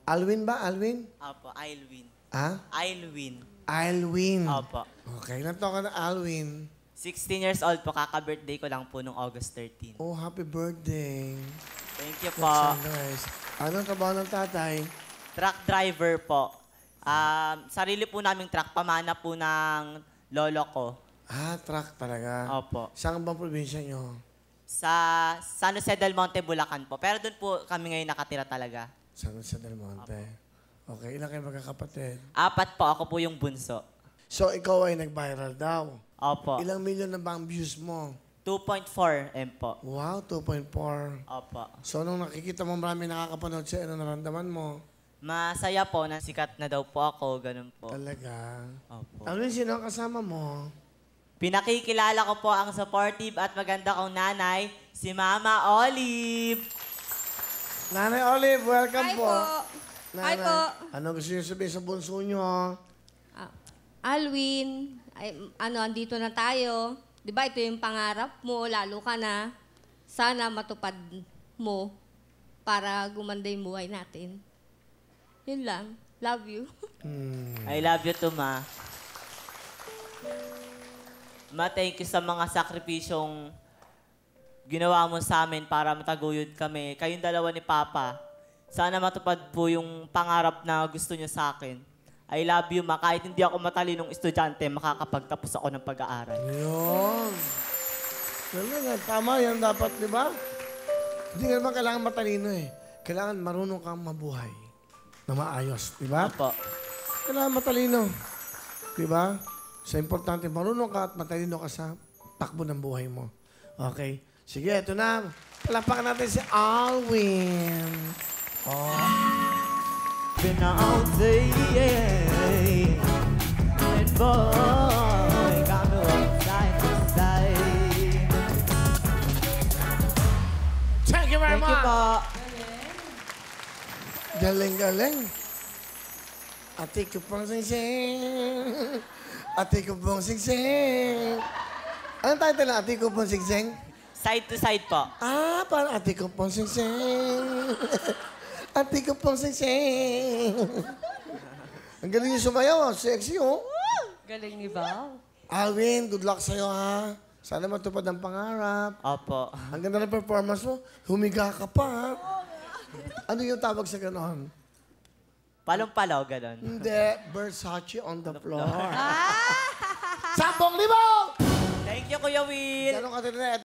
Alwin ba? Alwin? Opo, I'll win. Ha? I'll win. Alwin. Opo. Okay, ilan taon ka na, Alwin? 16 years old po, kaka-birthday ko lang po nung August 13. Oh, happy birthday. Thank you po. That's so nice. Anong trabaho ng tatay? Truck driver po. Sarili po naming truck, pamana po ng lolo ko. Ah, truck talaga. Opo. Saan bang probinsya nyo? Sa San Jose del Monte, Bulacan po. Pero doon po kami ngayon nakatira talaga. San Jose del Monte. Okay, ilan kayo magkakapatid? 4 po, ako po yung bunso. So, ikaw ay nag-viral daw. Opo. Ilang milyon na ba ang views mo? 2.4 M po. Wow, 2.4. Opo. So, nung nakikita mo marami nakakapanood sa'yo, ano naramdaman mo? Masaya po na sikat na daw po ako, ganun po. Talaga. Opo. Alwin, sino ang kasama mo? Pinakikilala ko po ang supportive at maganda kong nanay, si Mama Olive. Nanay Olive, welcome Hi po. po. Hi Nanay, po. ano gusto niyo sabihin sa bunso niyo? Alwin, andito na tayo. Di ba ito yung pangarap mo, lalo ka na. Sana matupad mo para gumanda yung buhay natin. Yun lang. Love you. I love you too, Ma. Ma, thank you sa mga sakripisyong ginawa mo sa amin para mataguyod kami. Kayong dalawa ni Papa. Sana matupad po yung pangarap na gusto niyo sa akin. I love you, Ma. Kahit hindi ako matalinong estudyante, makakapagtapos ako ng pag-aaral. Yun. Talaga, tama yan dapat, di ba? Hindi ka naman kailangan matalino eh. Kailangan marunong kang mabuhay na maayos, di ba? Opo. Kailangan matalino. Di ba? So, importante, marunong ka at matalino ka sa takbo ng buhay mo. Okay? Sige, ito na. Palapakan natin si Alwin. Oh. Been all day, and boy, got me up side to side. Thank you very Thank you much. po. Galing-galing. Ate ko pong sing-sing. Ate ko pong sing-sing. Anong title na Ate ko pong sing-sing? Side to side po. Ah, parang ate ko pong sing-sing. Ate ko pong sing-sing. Ang galing niyo sumayaw, sexy oh. Galing ni Val. Alwin, good luck sa'yo ha. Sana matupad ang pangarap. Opo. Ang ganda ng performance mo, humiga ka pa ha. Ano yung tawag sa ganon? Palong-palaw, ganon. Hindi, Versace on the floor. 10,000! Thank you, Kuya Will. Ganon ka din